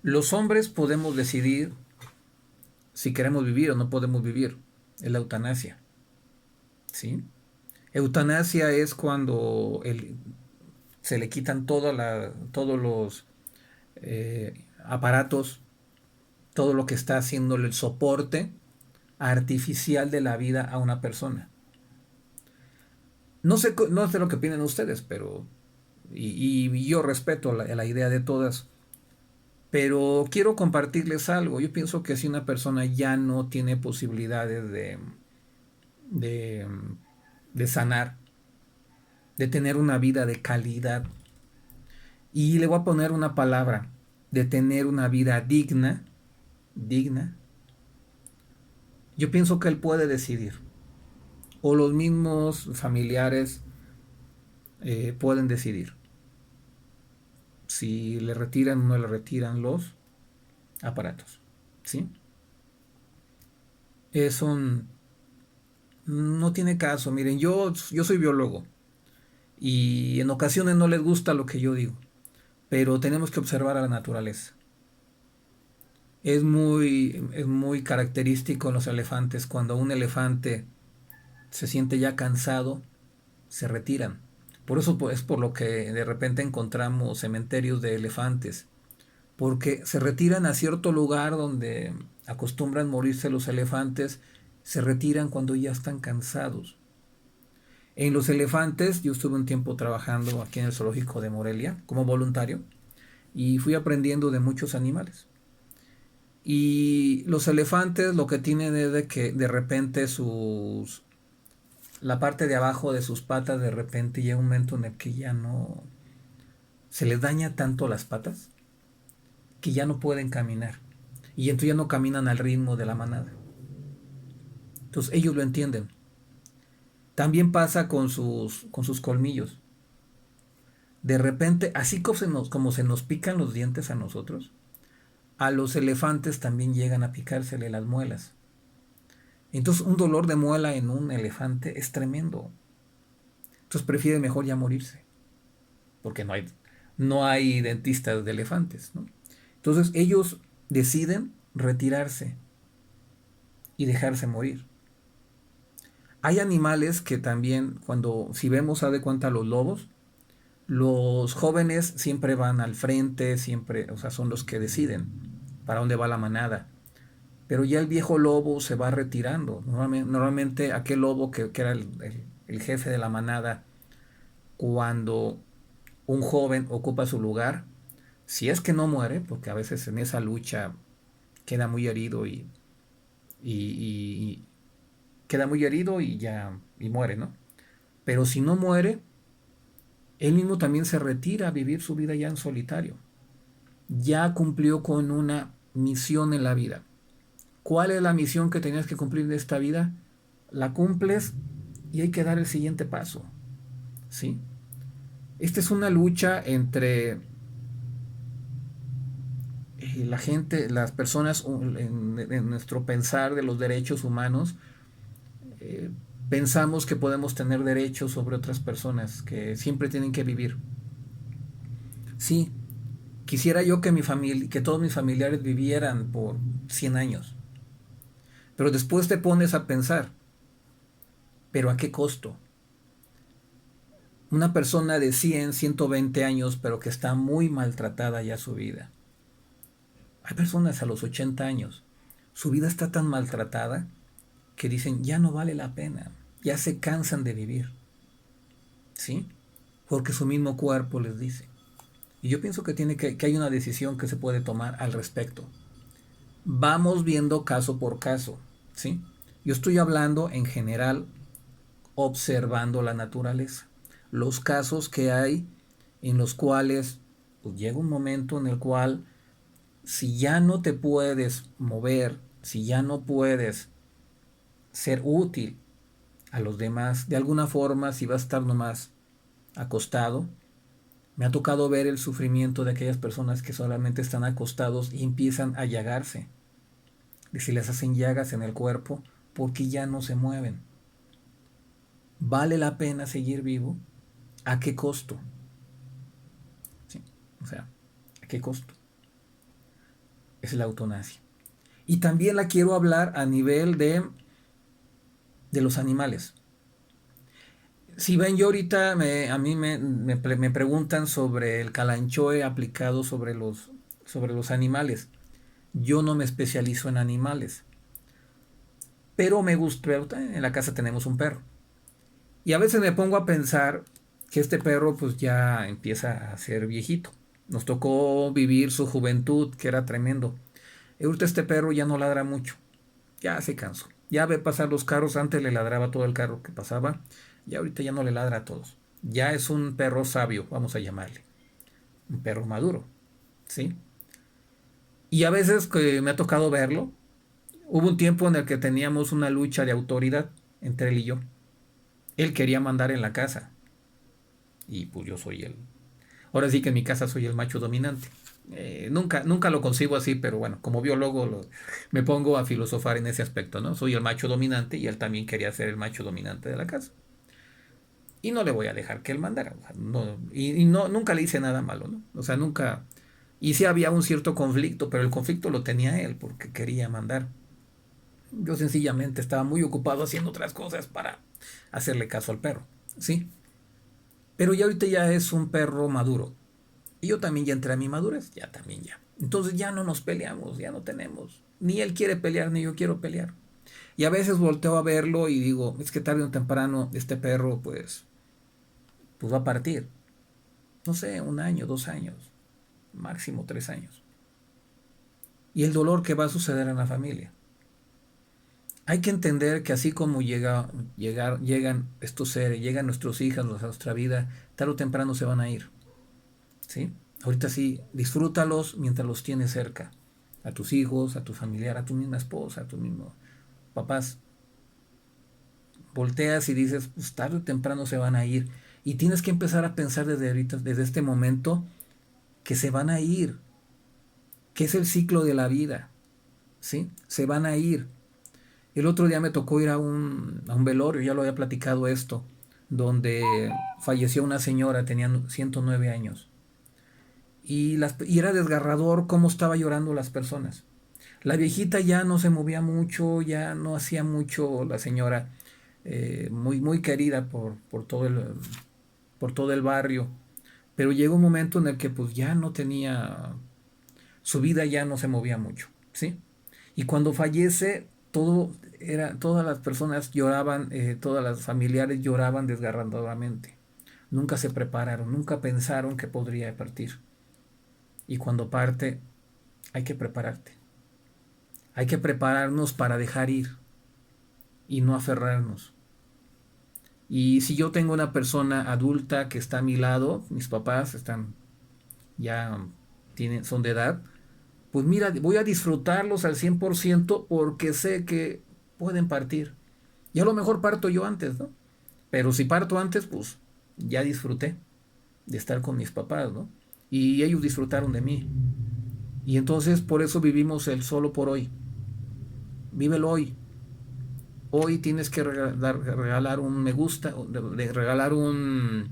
Los hombres podemos decidir si queremos vivir o no podemos vivir. Es la eutanasia, ¿sí? Eutanasia es cuando se le quitan todos los aparatos, todo lo que está haciéndole el soporte artificial de la vida a una persona. No sé lo que opinan ustedes, pero y yo respeto la idea de todas, pero quiero compartirles algo. Yo pienso que si una persona ya no tiene posibilidades de, de sanar, de tener una vida de calidad, y le voy a poner una palabra, de tener una vida digna, yo pienso que él puede decidir, o los mismos familiares pueden decidir si le retiran o no le retiran los aparatos, ¿sí? Es un... No tiene caso, miren, yo soy biólogo y en ocasiones no les gusta lo que yo digo, pero tenemos que observar a la naturaleza. Es muy característico en los elefantes, cuando un elefante se siente ya cansado, se retiran. Por eso es por lo que de repente encontramos cementerios de elefantes, porque se retiran a cierto lugar donde acostumbran morirse los elefantes, se retiran cuando ya están cansados. En los elefantes, yo estuve un tiempo trabajando aquí en el zoológico de Morelia como voluntario y fui aprendiendo de muchos animales. Y los elefantes lo que tienen es de que de repente la parte de abajo de sus patas de repente llega un momento en el que ya no se les daña tanto las patas que ya no pueden caminar y entonces ya no caminan al ritmo de la manada. Entonces ellos lo entienden. También pasa con sus colmillos. De repente, así como se nos pican los dientes a nosotros, a los elefantes también llegan a picársele las muelas. Entonces un dolor de muela en un elefante es tremendo. Entonces prefiere mejor ya morirse, porque no hay dentistas de elefantes, ¿no? Entonces ellos deciden retirarse y dejarse morir. Hay animales que también, si vemos, a de cuenta los lobos, los jóvenes siempre van al frente, siempre, o sea, son los que deciden para dónde va la manada. Pero ya el viejo lobo se va retirando. Normalmente aquel lobo que era el jefe de la manada, cuando un joven ocupa su lugar, si es que no muere, porque a veces en esa lucha queda muy herido y queda muy herido y ya y muere, ¿no? Pero si no muere, él mismo también se retira a vivir su vida ya en solitario. Ya cumplió con una misión en la vida. ¿Cuál es la misión que tenías que cumplir de esta vida? La cumples y hay que dar el siguiente paso, ¿sí? Esta es una lucha entre la gente, las personas, en nuestro pensar de los derechos humanos, eh, pensamos que podemos tener derechos sobre otras personas, que siempre tienen que vivir. Sí, quisiera yo que todos mis familiares vivieran por 100 años, pero después te pones a pensar, ¿pero a qué costo? Una persona de 100, 120 años, pero que está muy maltratada ya su vida. Hay personas a los 80 años, su vida está tan maltratada que dicen, ya no vale la pena, ya se cansan de vivir, ¿sí? Porque su mismo cuerpo les dice. Y yo pienso que hay una decisión que se puede tomar al respecto. Vamos viendo caso por caso, ¿sí? Yo estoy hablando en general, observando la naturaleza. Los casos que hay en los cuales pues, llega un momento en el cual si ya no te puedes mover, si ya no puedes ser útil a los demás, de alguna forma, si vas a estar nomás acostado, me ha tocado ver el sufrimiento de aquellas personas que solamente están acostados y empiezan a llagarse. Y si les hacen llagas en el cuerpo, porque ya no se mueven. ¿Vale la pena seguir vivo? ¿A qué costo? ¿Sí? O sea, ¿a qué costo? es la eutanasia. Y también la quiero hablar a nivel de los animales. Si ven, yo ahorita a mí me preguntan sobre el calanchoe aplicado sobre los animales. Yo no me especializo en animales, pero me gusta, en la casa tenemos un perro. Y a veces me pongo a pensar que este perro pues ya empieza a ser viejito. Nos tocó vivir su juventud, que era tremendo. Y ahorita este perro ya no ladra mucho, ya se cansó. Ya ve pasar los carros, antes le ladraba a todo el carro que pasaba, y ahorita ya no le ladra a todos. Ya es un perro sabio, vamos a llamarle. Un perro maduro, ¿sí? Y a veces que me ha tocado verlo, hubo un tiempo en el que teníamos una lucha de autoridad entre él y yo. Él quería mandar en la casa, y pues yo soy el... Ahora sí que en mi casa soy el macho dominante. Nunca lo consigo así, pero bueno, como biólogo me pongo a filosofar en ese aspecto, ¿no? Soy el macho dominante y él también quería ser el macho dominante de la casa. Y no le voy a dejar que él mandara. O sea, no, y no, nunca le hice nada malo, ¿no? O sea, nunca... Y sí había un cierto conflicto, pero el conflicto lo tenía él porque quería mandar. Yo sencillamente estaba muy ocupado haciendo otras cosas para hacerle caso al perro, ¿sí? Pero ya ahorita ya es un perro maduro. Y yo también ya entré a mi madurez, ya también ya. Entonces ya no nos peleamos, ya no tenemos. Ni él quiere pelear, ni yo quiero pelear. Y a veces volteo a verlo y digo, es que tarde o temprano este perro pues va a partir. No sé, 1 año, 2 años, máximo 3 años. Y el dolor que va a suceder en la familia. Hay que entender que así como llegan estos seres, llegan nuestros hijos a nuestra vida, tarde o temprano se van a ir. ¿Sí? Ahorita sí, disfrútalos mientras los tienes cerca. A tus hijos, a tu familiar, a tu misma esposa, a tu mismo papás. Volteas y dices, pues tarde o temprano se van a ir. Y tienes que empezar a pensar desde ahorita, desde este momento, que se van a ir. Que es el ciclo de la vida. ¿Sí? Se van a ir. El otro día me tocó ir a un velorio, ya lo había platicado esto, donde falleció una señora, tenía 109 años. Y era desgarrador cómo estaba llorando las personas. La viejita ya no se movía mucho, ya no hacía mucho la señora, muy querida por todo el barrio. Pero llegó un momento en el que pues ya no tenía, su vida ya no se movía mucho, ¿sí? Y cuando fallece, todas las personas lloraban, todas las familiares lloraban desgarradoramente. Nunca se prepararon, nunca pensaron que podría partir. Y cuando parte, hay que prepararte. Hay que prepararnos para dejar ir y no aferrarnos. Y si yo tengo una persona adulta que está a mi lado, mis papás están ya son de edad, pues mira, voy a disfrutarlos al 100% porque sé que pueden partir. Y a lo mejor parto yo antes, ¿no? Pero si parto antes, pues ya disfruté de estar con mis papás, ¿no? Y ellos disfrutaron de mí. Y entonces por eso vivimos el solo por hoy. Vívelo hoy. Hoy tienes que regalar un me gusta, regalar un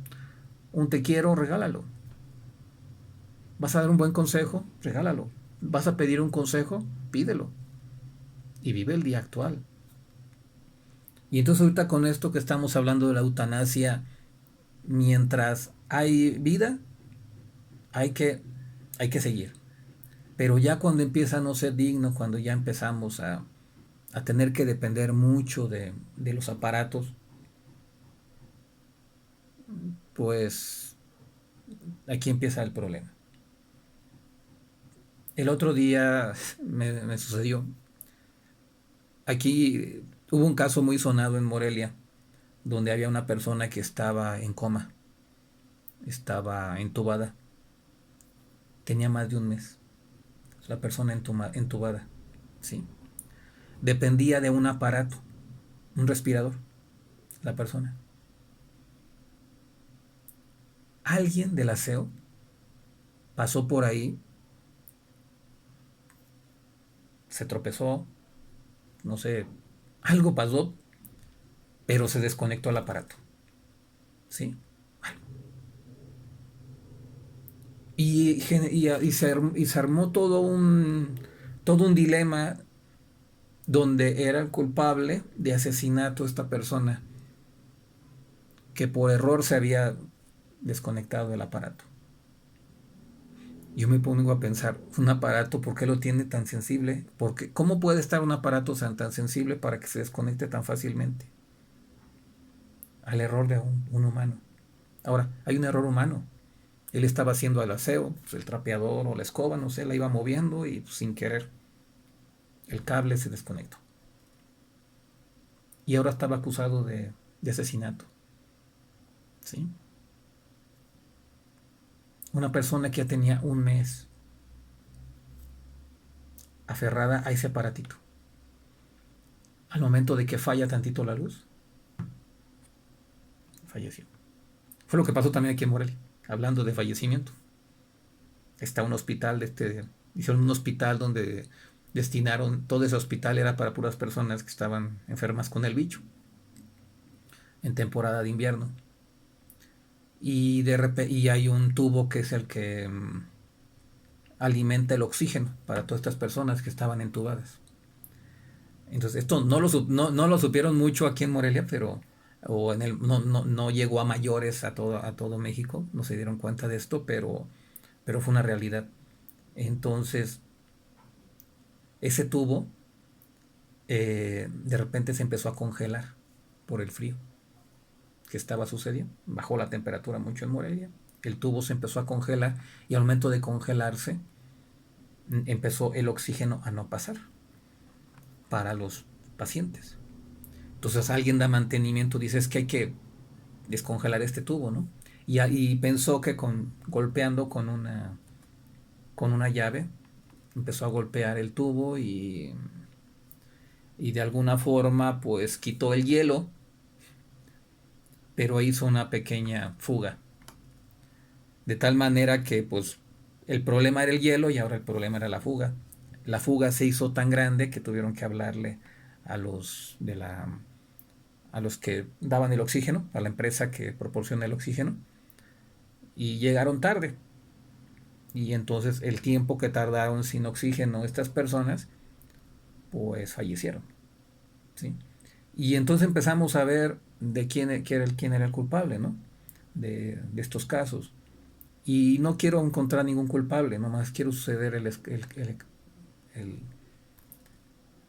te quiero, regálalo. ¿Vas a dar un buen consejo? Regálalo. ¿Vas a pedir un consejo? Pídelo. Y vive el día actual. Y entonces ahorita con esto que estamos hablando de la eutanasia, mientras hay vida, hay que, hay que seguir. Pero ya cuando empieza a no ser digno, cuando ya empezamos a tener que depender mucho de los aparatos, pues aquí empieza el problema. El otro día me sucedió, aquí hubo un caso muy sonado en Morelia, donde había una persona que estaba en coma, estaba entubada, tenía más de un mes, la persona entubada, ¿sí? Dependía de un aparato, un respirador, la persona. Alguien del aseo pasó por ahí, se tropezó, no sé, algo pasó, pero se desconectó el aparato, ¿sí? Y se armó todo todo un dilema donde era el culpable de asesinato esta persona que por error se había desconectado del aparato. Yo me pongo a pensar, un aparato, ¿por qué lo tiene tan sensible? Porque, ¿cómo puede estar un aparato tan sensible para que se desconecte tan fácilmente? Al error de un humano. Ahora, hay un error humano. Él estaba haciendo el aseo, pues, el trapeador o la escoba, no sé, la iba moviendo y pues, sin querer el cable se desconectó. Y ahora estaba acusado de asesinato. ¿Sí? Una persona que ya tenía un mes aferrada a ese aparatito. Al momento de que falla tantito la luz, falleció. Fue lo que pasó también aquí en Morelia, hablando de fallecimiento. Está un hospital, hicieron un hospital donde destinaron, todo ese hospital era para puras personas que estaban enfermas con el bicho, en temporada de invierno. Y hay un tubo que es el que alimenta el oxígeno para todas estas personas que estaban entubadas. Entonces, esto no lo supieron mucho aquí en Morelia, pero o en no llegó a mayores a todo México, no se dieron cuenta de esto, pero fue una realidad. Entonces, ese tubo de repente se empezó a congelar por el frío que estaba sucediendo. Bajó la temperatura mucho en Morelia, el tubo se empezó a congelar y al momento de congelarse empezó el oxígeno a no pasar para los pacientes. Entonces alguien da mantenimiento, dice es que hay que descongelar este tubo, ¿no? Y pensó que golpeando con una llave, empezó a golpear el tubo y de alguna forma pues quitó el hielo, pero hizo una pequeña fuga. De tal manera que pues el problema era el hielo y ahora el problema era la fuga. La fuga se hizo tan grande que tuvieron que hablarle a los de la a los que daban el oxígeno, a la empresa que proporciona el oxígeno, y llegaron tarde. Y entonces el tiempo que tardaron sin oxígeno estas personas, pues fallecieron. ¿Sí? Y entonces empezamos a ver de quién era el culpable, ¿no? De estos casos. Y no quiero encontrar ningún culpable, nomás quiero suceder el-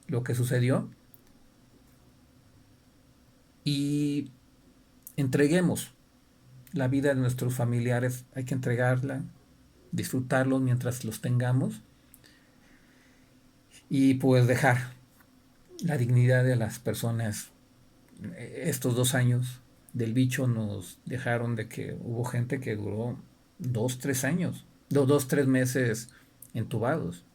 lo que sucedió y entreguemos la vida de nuestros familiares, hay que entregarla, disfrutarlos mientras los tengamos y pues dejar la dignidad de las personas. Estos 2 años del bicho nos dejaron de que hubo gente que duró 2, 3 años, 2, 3 meses entubados.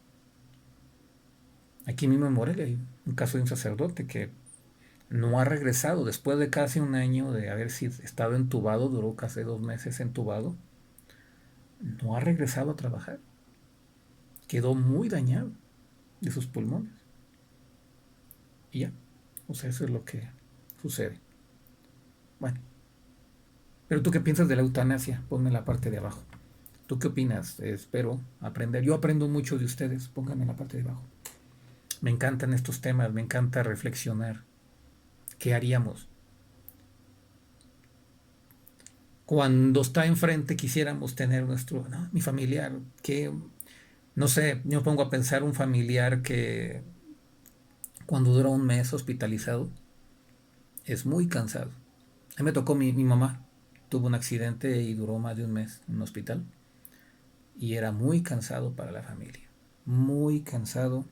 Aquí mismo en Morelia hay un caso de un sacerdote que no ha regresado después de casi un año de haber estado entubado, duró casi 2 meses entubado, no ha regresado a trabajar. Quedó muy dañado de sus pulmones. Y ya, o sea, eso es lo que sucede. Bueno, pero tú qué piensas de la eutanasia, ponme en la parte de abajo. ¿Tú qué opinas? Espero aprender. Yo aprendo mucho de ustedes, pónganme en la parte de abajo. Me encantan estos temas, me encanta reflexionar. ¿Qué haríamos? Cuando está enfrente quisiéramos tener nuestro, no, mi familiar, que, no sé, yo me pongo a pensar un familiar que cuando dura un mes hospitalizado es muy cansado. A mí me tocó mi mamá, tuvo un accidente y duró más de un mes en un hospital y era muy cansado para la familia, muy cansado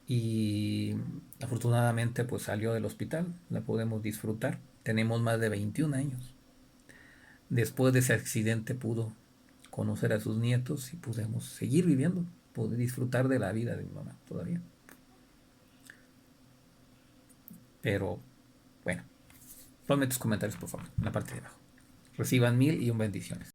y afortunadamente pues salió del hospital, la podemos disfrutar. Tenemos más de 21 años. Después de ese accidente pudo conocer a sus nietos y pudimos seguir viviendo, poder disfrutar de la vida de mi mamá todavía. Pero bueno, ponme tus comentarios por favor en la parte de abajo. Reciban 1000 y un bendiciones.